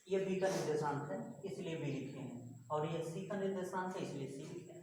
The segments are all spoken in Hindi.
ये बी का निर्देशांक है इसलिए बी लिखे हैं, और ये सी का निर्देशांक है इसलिए सी लिखे हैं।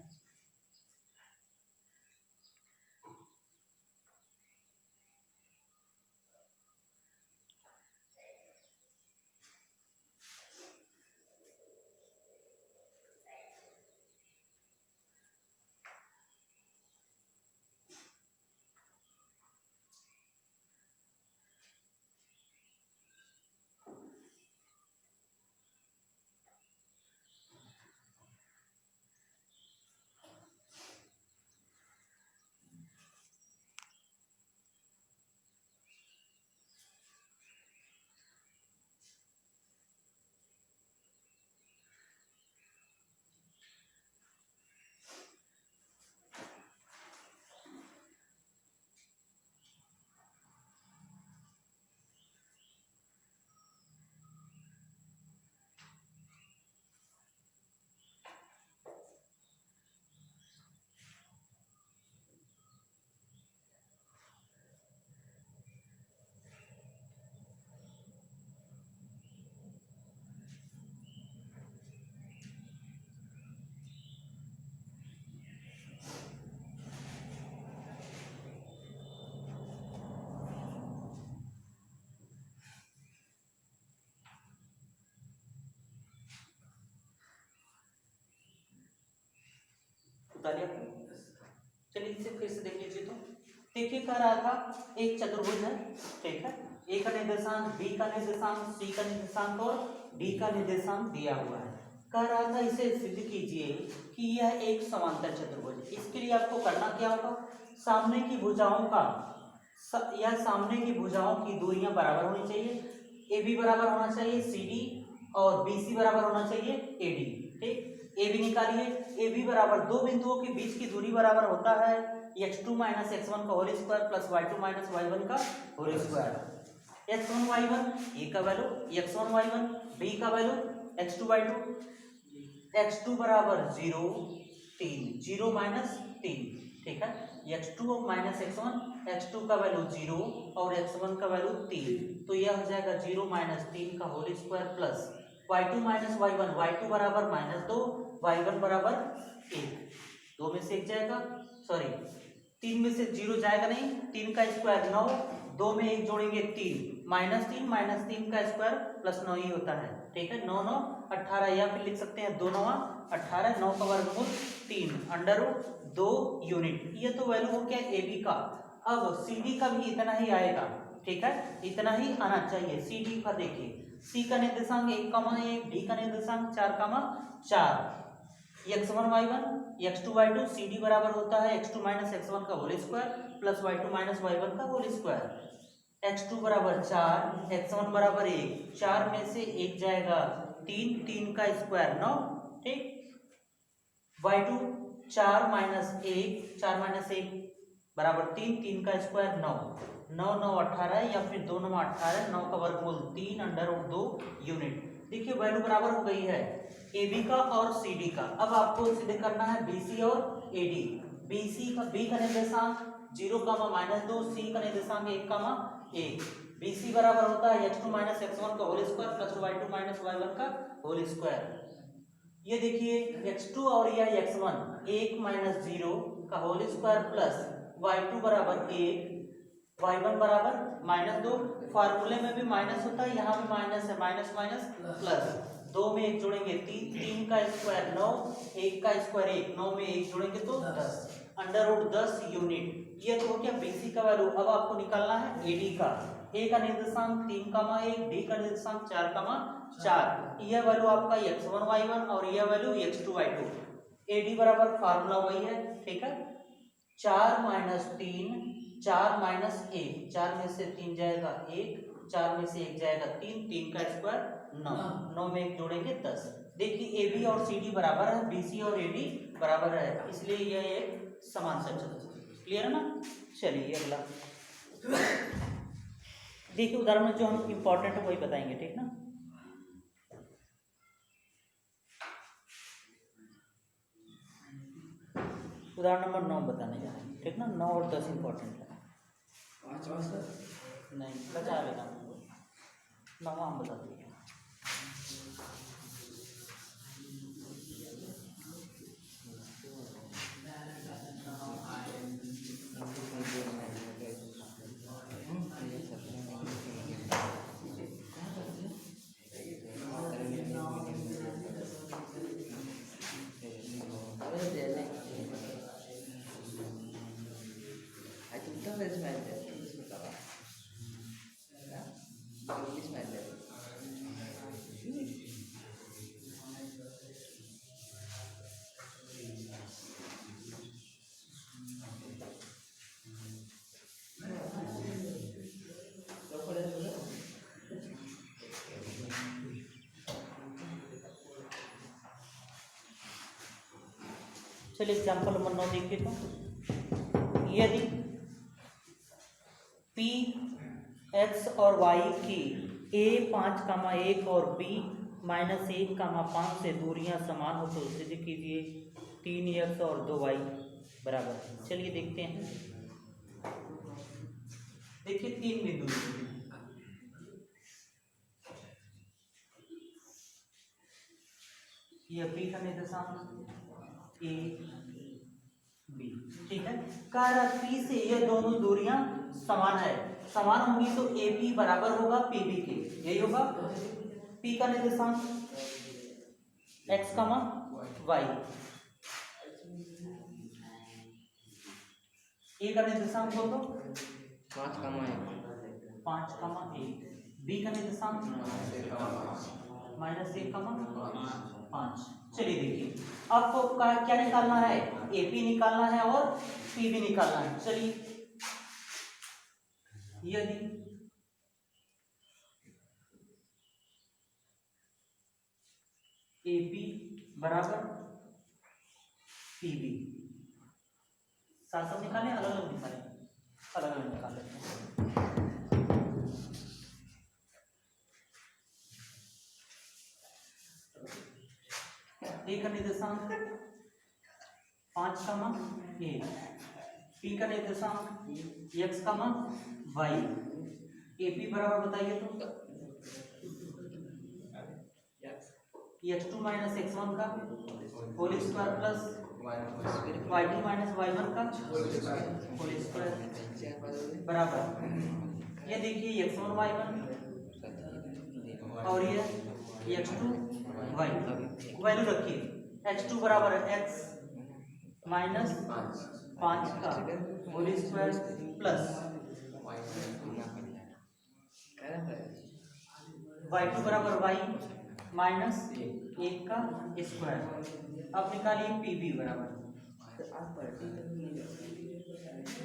चलिए इसे फिर से देख लीजिए। तो देखिए कह रहा था एक चतुर्भुज है, ठीक है, ए का निर्देशांक, बी का निर्देशांक, सी का निर्देशांक और डी का निर्देशांक दिया हुआ है। कह रहा था इसे सिद्ध कीजिए कि यह एक समांतर चतुर्भुज है। इसके लिए आपको करना क्या होगा, सामने की भुजाओं का या सामने की भुजाओं की दूरियां बराबर होनी चाहिए। ए बी बराबर होना चाहिए सी डी और बी सी बराबर होना चाहिए ए डी। ठीक, ए बी निकालिए, ए बी बराबर दो बिंदुओं के बीच की दूरी बराबर होता है x2 माइनस x1 का whole square plus y2 minus y1 का होल स्क्वायर। x1 y1 ए का वैल्यू, x1 y1 बी का वैल्यू, x2 y2, x2 बराबर 0 3 0 माइनस 3, ठीक है, x2 माइनस x1, x2 का वैल्यू 0 और x1 का वैल्यू 3, तो यह हो जाएगा 0 माइनस 3 का whole square plus y2 minus y1, y2 बराबर -2, y1 बराबर 1, 2 में से 1 जाएगा, सॉरी 3 में से 0 जाएगा नहीं, 3 का स्क्वायर 9, 2 में 1 जोड़ेंगे 3, -3 का स्क्वायर प्लस 9 ही होता है, ठीक है, 9 9 18, या फिर लिख सकते हैं 2 9 18, 9 का वर्गमूल 3 अंडर रूट 2 यूनिट। ये तो वैल्यू हो गया ए बी का। अब सी डी का भी इतना ही आएगा, ठीक है, इतना ही आना चाहिए। सी डी का देखिए, सी का निर्देशांक 1,1, डी का निर्देशांक 4,4, x1 y1 x2 y2, C D बराबर होता है x2 माइनस x1 का whole square plus y2 minus y1 का होल स्क्वायर। x2 बराबर 4, x1 बराबर 1, 4 में से 1 जाएगा 3, 3 का स्क्वायर 9, ठीक, y2 4 माइनस 1, 4 माइनस 1 बराबर 3, 3 का स्क्वायर 9, 9 9 18, या फिर 2 9 18, 9 का वर्गमूल 3 अंडर रूट 2 यूनिट। देखिए वैल्यू बराबर हो गई है ए बी का और सी डी का। अब आपको सिद्ध करना है बी सी और ए डी। बी का निर्देशांक 0, -2, सी का निर्देशांक 1, 1, बी सी बराबर होता है x2 माइनस x1 का whole square plus y2 minus y1 का होल स्क्वायर। ये देखिए x2 और यह x1 1 माइनस 0 का होल स्क्वायर प्लस y2 बराबर 1, y1 बराबर -2, फार्मूले में भी माइनस होता है, यहाँ भी माइनस है, माइनस माइनस प्लस, 2 में 1 जोड़ेंगे 3, 3 का स्क्वायर 9, 1 का स्क्वायर 1, 9 में 1 जोड़ेंगे तो 10 अंडर रूट 10 यूनिट। ये तो हो गया बीसी का वैल्यू। अब आपको निकालना है एडी का। ए का निर्देशांक 3,1, डी का निर्देशांक 4,4, यह वैल्यू आपका x1 y1 और यह वैल्यू x2 y2। एडी बराबर फार्मूला वही है, ठीक है, 4 माइनस 3, 4 माइनस 1, 4 में से 3 जाएगा 1, 4 में से 1 जाएगा 3, 3 का स्क्वायर 9, 9 में 1 जोड़ेंगे 10। देखिए ए बी और सी डी बराबर है, बी सी और ए डी बराबर है, इसलिए यह एक समांतर चतुर्भुज। क्लियर है ना। चलिए अगला देखिए उदाहरण में जो हम इंपॉर्टेंट है वही बताएंगे, ठीक ना। उदाहरण नंबर 9 बताने जा रहे हैं, ठीक ना, 9 और 10 इंपॉर्टेंट है। नहीं बचा लेना, 9 हम बता दिए। चलिए एग्जाम्पल नंबर 9 देखिए। तो यदि पी एक्स और वाई की ए 5,1 और बी -1,5 से दूरियां समान हो तो सिद्ध कीजिए 3x और 2y बराबर। चलिए देखते हैं। देखिए 3 बिंदु, यह बी का निर्देशांक ए बी, ठीक है। कह रहा पी से यह दोनों दूरियां समान है, समान होंगी तो ए पी बराबर होगा पी बी के, यही होगा। पी का निर्देशांक x, y, ए का निर्देशांक हो तो 5,1, बी का निर्देशांक -1,5। चलिए देखिए आपको क्या निकालना है, एपी निकालना है और पीबी निकालना है। चलिए यदि एपी बराबर पीबी, साथ साथ निकालें, अलग अलग निकालें, अलग अलग निकाल लेते हैं। ए का निर्देशांक 5,1, पी का निर्देशांक x, y, एपी बराबर बताइए तो x2 - x1 का whole square plus y2 - y1 का होल स्क्वायर बराबर, ये देखिए x1 y1 और ये x2 y, वैल्यू रखिए। x2 बराबर x -5 का होल स्क्वायर प्लस y2 बराबर y -1 का स्क्वायर। अब निकालिए पीबी बराबर,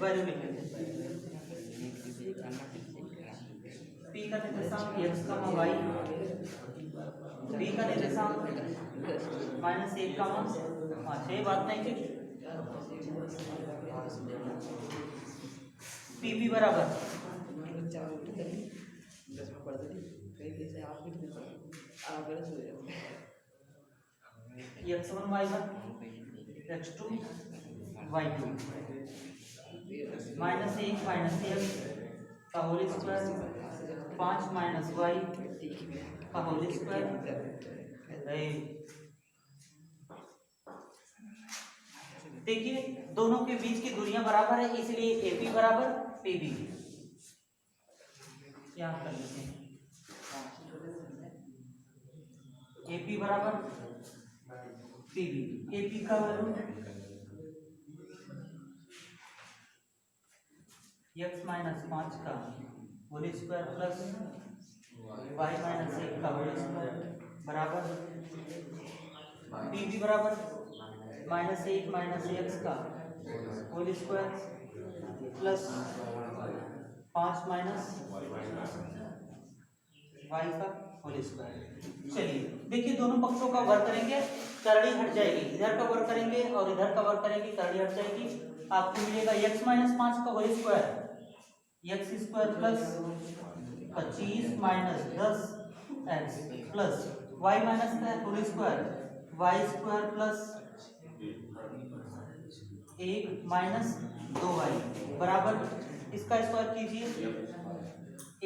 वैल्यू लिख लेते हैं। पी का निर्देशांक x, y, बी का निर्देशांक -1, ये बात नहीं थी। पीबी बराबर x1 y1 x2 y2 -1 -x का होल स्क्वायर 5 - y का होल स्क्वायर। देखिए दोनों के बीच की दूरियां बराबर है, इसलिए एपी बराबर पीबी। यहाँ कर लेते हैं एपी बराबर पीबी। एपी का वैल्यू x -5 का होल स्क्वायर प्लस y -1 का होल स्क्वायर बराबर, पीबी बराबर -1 - x का होल स्क्वायर प्लस 5 - y का होल स्क्वायर। चलिए देखिए दोनों पक्षों का वर्ग करेंगे, करड़ी हट जाएगी, इधर का वर्ग करेंगे और इधर का वर्ग करेंगे, करड़ी हट जाएगी। आपको मिलेगा x -5 का whole square x square plus 25 - 10x plus y minus का whole square y square plus 1 - 2y बराबर, इसका स्क्वायर कीजिए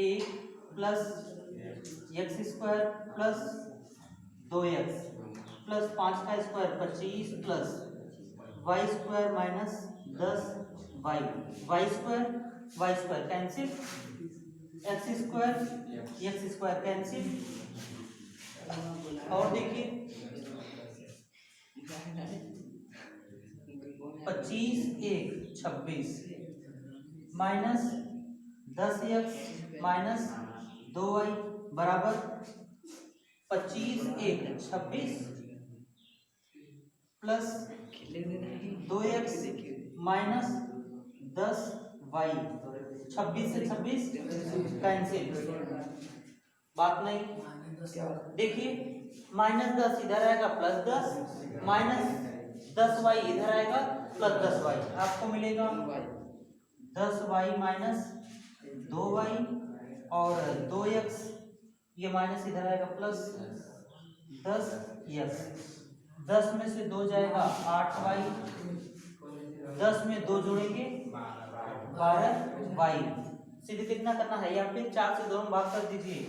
1 plus x square plus 2x plus 5 का square 25 plus y square minus 10 y square cancel, x square cancel. और देखिए 25 1 26 माइनस 10x माइनस 2y बराबर 25 1 26 प्लस 2x माइनस 10y, 26 से 26 कैंसिल, बात नहीं। देखिए -10 इधर आएगा प्लस 10 माइनस 10y इधर आएगा प्लस 10y, आपको मिलेगा 10y माइनस 2y और 2x, ये माइनस इधर आएगा प्लस 10x, 10 में से 2 जाएगा 8y, 10 में 2 जोड़ेंगे 12y। सीधे कितना करना है यहाँ पे 4 से दोनों भाग कर दीजिए,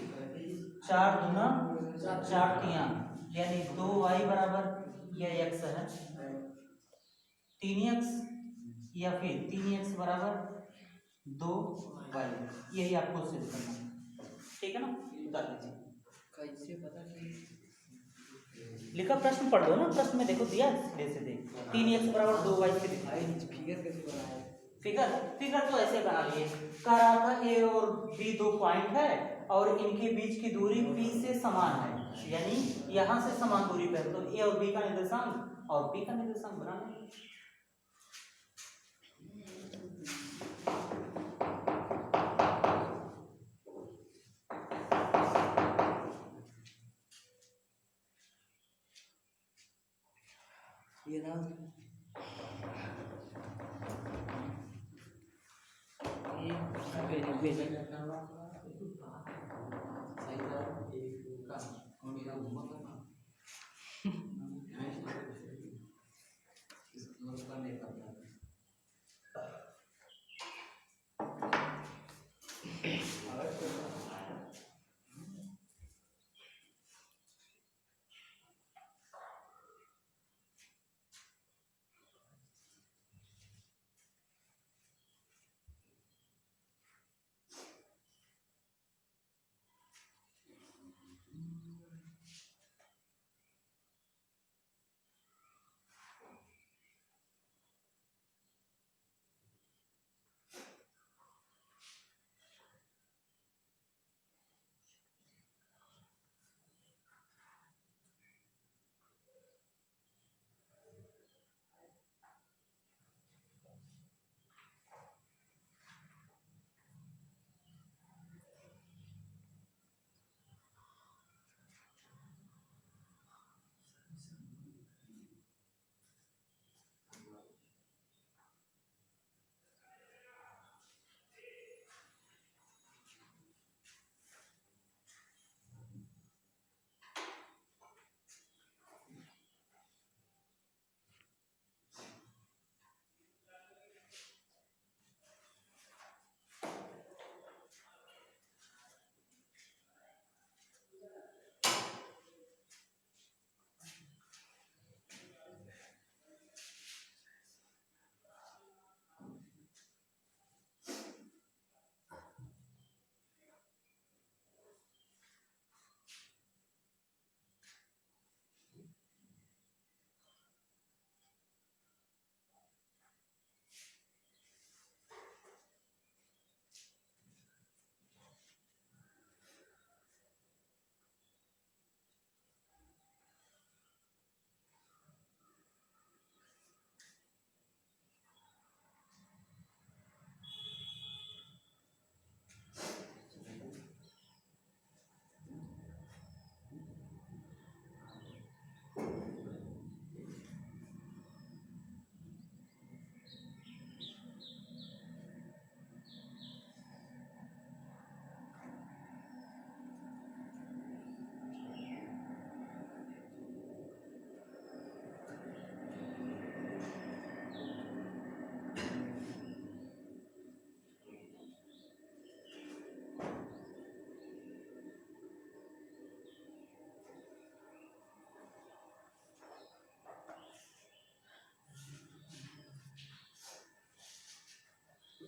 4 दूना 4 तिया, यानी 2y बराबर यह x है 3x या फिर 3x बराबर 2y, यही आपको सिद्ध करना है, ठीक है ना। उतार लीजिए, कैसे पता लिखा प्रश्न पढ़ लो ना, प्रश्न में देखो दिया सीधे 3x बराबर 2y से फिगर कैसे बनाया, फिगर तो ऐसे बना लिए, कह रहा था a और b 2 पॉइंट है और इनके बीच की दूरी p से समान है, यानी यहां से समान दूरी पर, तो a और b का निर्देशांक और p का निर्देशांक बनाना। ये ना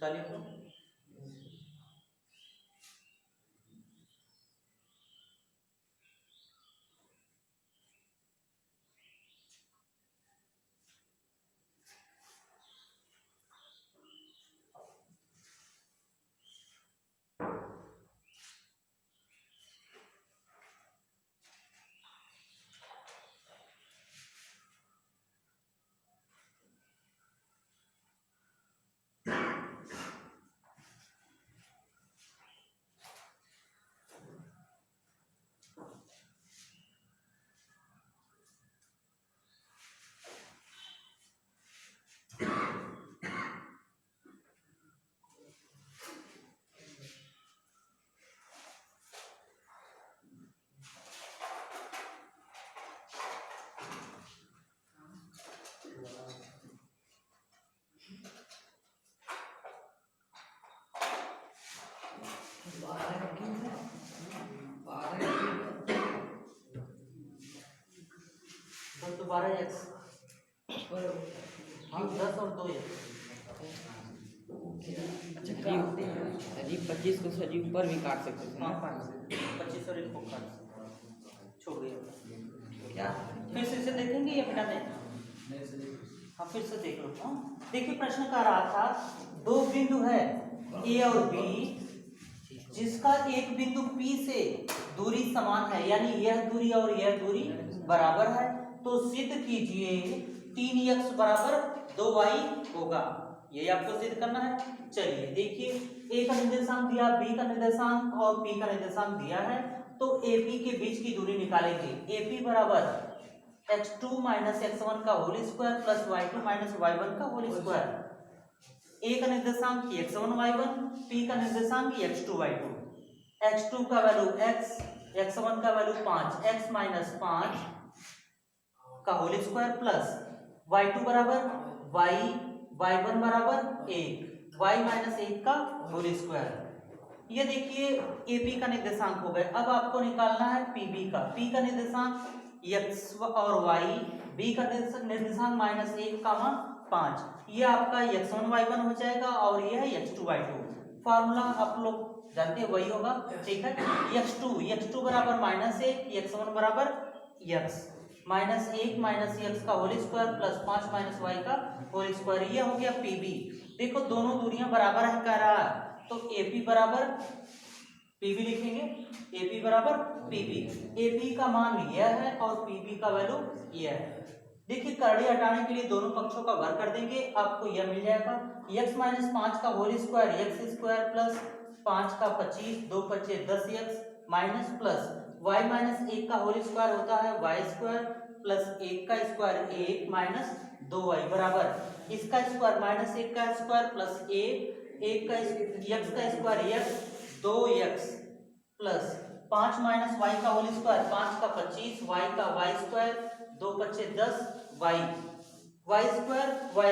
तालियों को। तो 12x, हाँ 10 और 2 x। सजीव 25 को सजीव पर भी काट सकते थे ना। 25 और 1 को काट सकते, छोड़ दिया क्या फिर से इसे देखेंगे या मिटा दें? हाँ फिर से देख लो। हाँ देखिए प्रश्न कह रहा था दो बिंदु है ए और बी जिसका एक बिंदु P से दूरी समान है, यानी यह दूरी और यह दूरी बराबर है, तो सिद्ध कीजिए 3x बराबर 2y होगा। ये आपको सिद्ध करना है। चलिए देखिए A का निर्देशांक दिया, B का निर्देशांक और P का निर्देशांक दिया है, तो AP के बीच की दूरी निकालेंगे। AP बराबर x2 माइनस x1 का whole square plus y2 minus y1 का होल स्क्वायर। A का निर्देशांक x1 y1, P का निर्देशांक x2 y2। x2 का वैल्यू x, x1 का वैल्यू 5, x माइनस 5 का होल स्क्वायर प्लस y2 बराबर y, y1 बराबर 1, y माइनस 1 का होल स्क्वायर। ये देखिए AP का निर्देशांक हो गए। अब आपको निकालना है PB का। P का निर्देशांक x और y, B का निर्देशांक माइनस 1 कामा 5, ये आपका x1 y1 हो जाएगा और यह है x2 y2। फॉर्मूला आप लोग जानते हैं वही होगा, ठीक है। x2 बराबर माइनस 1, x1 बराबर x माइनस 1 माइनस x का whole square plus 5 minus y का होल स्क्वायर। ये हो गया PB। देखो दोनों दूरियां बराबर है कह रहा है, तो AP बराबर PB लिखेंगे। AP बराबर PB, AP का मान यह है और PB का वैल्यू यह है। देखिए करड़ी हटाने के लिए दोनों पक्षों का वर्ग कर देंगे, आपको यह मिल जाएगा x माइनस 5 का whole square x square plus 5 का 25, 2 बचे 10x minus plus y minus 1 का होल स्क्वायर होता है y स्क्वायर प्लस 1 का स्क्वायर 1 माइनस 2y बराबर इसका स्क्वायर माइनस 1 का स्क्वायर प्लस 1 का x का square x 2x plus 5 minus y का होल स्क्वायर 5 का 25, y का y स्क्वायर 2 बचे 10 y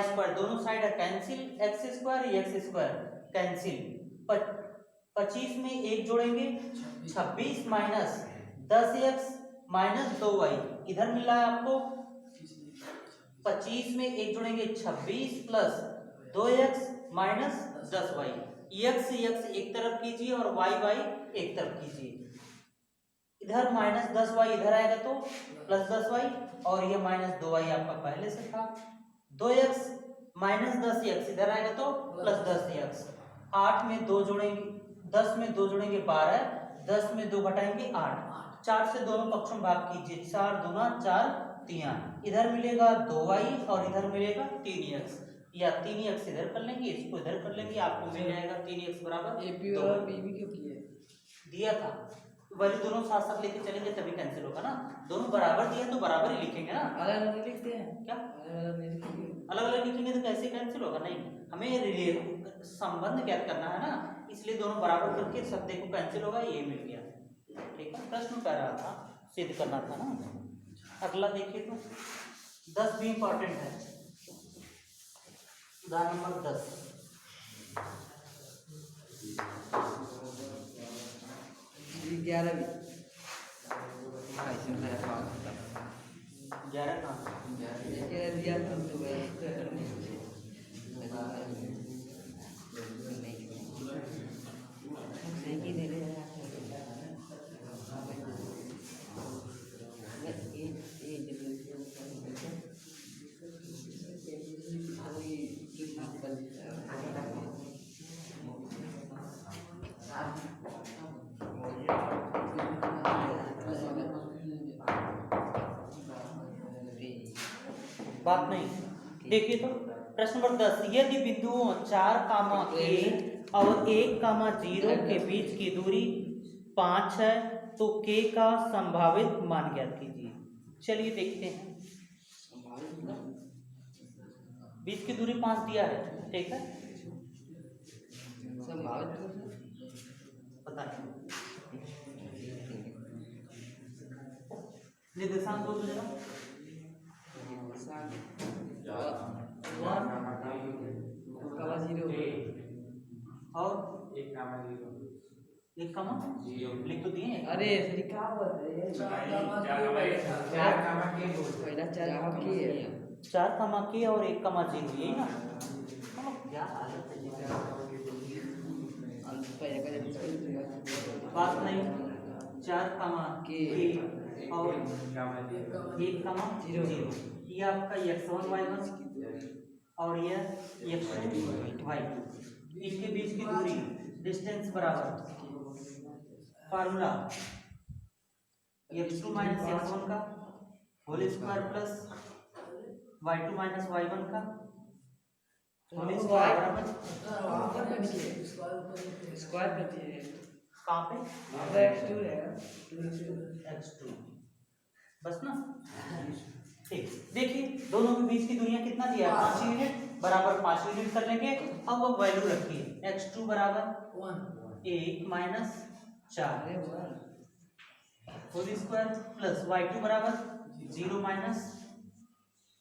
स्क्वायर दोनों साइड है कैंसिल, x स्क्वायर कैंसिल। 25 में 1 जोड़ेंगे 26 माइनस 10x माइनस 2y, इधर मिला है आपको 25 में 1 जोड़ेंगे 26 plus 2x minus 10y। x एक तरफ कीजिए और y एक तरफ कीजिए। इधर माइनस 10y इधर आएगा तो प्लस 10y और ये माइनस 2y आपका पहले से था। 2x माइनस 10x इधर आएगा तो प्लस 10x। 8 में 2 जोड़ेंगे 10 में 2 जोड़ेंगे 12, 10 में 2 घटाएंगे 8। 4 से दोनों पक्षों में भाग कीजिए, 4 दूना 4 3, इधर मिलेगा 2y और इधर मिलेगा 3x, या 3x इधर कर लेंगे, इसको इधर कर लेंगे, आपको मिल जाएगा 3x बराबर AP और PB क्यों किए दिया था। वैल्यू दोनों साथ साथ लेके चलेंगे तभी कैंसिल होगा ना, दोनों बराबर दिया तो बराबर ही लिखेंगे ना। अलग अलग लिखते हैं क्या अलग नहीं लिखेंगे? अलग अलग लिखेंगे तो कैसे कैंसिल होगा? नहीं, हमें संबंध ज्ञात करना है ना, इसलिए दोनों बराबर करके सब देखो कैंसिल होगा, ये मिल गया। ठीक है, प्रश्न कह रहा था सिद्ध करना था ना। अगला देखिए तो 10 भी इंपॉर्टेंट है। उदाहरण नंबर 10 11 भी 11 कहाँ दिया बात नहीं। देखिए तो प्रश्न नंबर 10, यदि बिंदुओं 4 कामा ए और 1 कामा 0 के बीच की दूरी 5 है तो के का संभावित मान ज्ञात कीजिए। चलिए देखते हैं। बीच की दूरी 5 दिया है, ठीक है, पता नहीं निर्देशांक बोल दो जरा। और 1 कामा लिख तो दिए। अरे सही क्या बोल रहे हैं? 4 कामा के और 1 कामा 0, यही ना। क्या हालत है बात नहीं। 4 कामा के और 1 कामा 0, ये आपका x1 y1 और ये x2 y2, इसके बीच की दूरी डिस्टेंस बराबर फार्मूला x2 माइनस x1 का whole square plus y2 minus y1 का होल स्क्वायर बराबर स्क्वायर करती है कहाँ पे x2 रहेगा x2 बस ना। ठीक, देखिए दोनों के बीच की दूरियां कितना दिया है 5 यूनिट, बराबर 5 यूनिट कर लेंगे। अब वो वैल्यू रखिए x2 बराबर 1 minus 4 whole square plus y2 बराबर 0 माइनस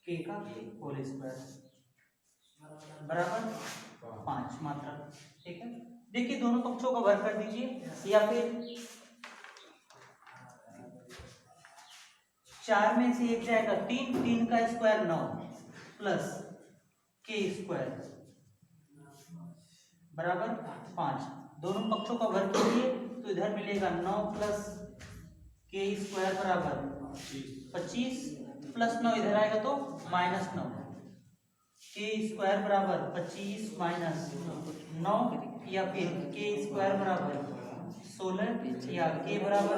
के का होल स्क्वायर बराबर 5 मात्रा। ठीक है, देखिए दोनों पक्षों का वर्ग कर दीजिए, या फिर 4 में से 1 जाएगा 3, 3 का स्क्वायर 9 प्लस के स्क्वायर बराबर 5। दोनों पक्षों का वर्ग कीजिए तो इधर मिलेगा 9 प्लस के स्क्वायर बराबर 25 प्लस 9 इधर आएगा तो माइनस 9, के स्क्वायर बराबर 25 माइनस 9, या फिर के स्क्वायर बराबर 16, या के बराबर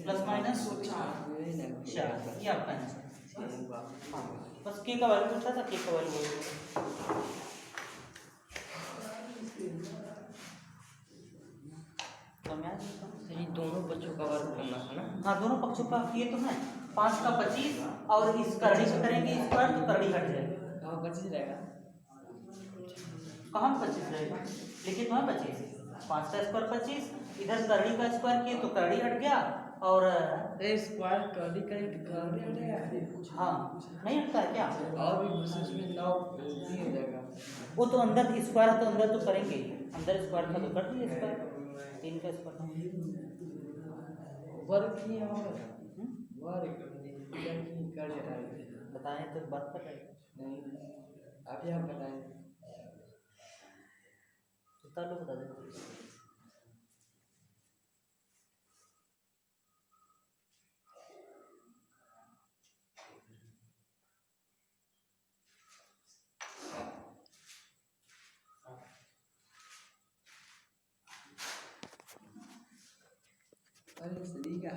प्लस माइनस 4, ये आपका आंसर। बस के का वैल्यू पूछा था, के का वैल्यू सही दोनों बच्चों का वर्ग करना है ना। हाँ, दोनों पक्षों का किए तो है। 5 का 25 और इस करड़ी से करेंगे स्क्वायर तो करड़ी हट जाएगा। कहाँ 25 रहेगा? कहाँ 25 रहेगा, लिखिए तो है 25। 5 का स्क्वायर 25, इधर करड़ी का स्क्वायर किए तो करड़ी हट गया और स्क्वायर करड़ी करेंगे। हाँ नहीं हटता है क्या, और भी उसमें 9 नहीं हो जाएगा। वो तो अंदर स्क्वायर है तो अंदर तो करेंगे, अंदर स्क्वायर था तो कर दिए स्क्वायर, 3 का स्क्वायर वर्ग किए वर्ग कर रहे हैं। बताएं तो बात कर रहे हैं। नहीं अभी आप बताएं। बता लो, बता दो। अरे सही का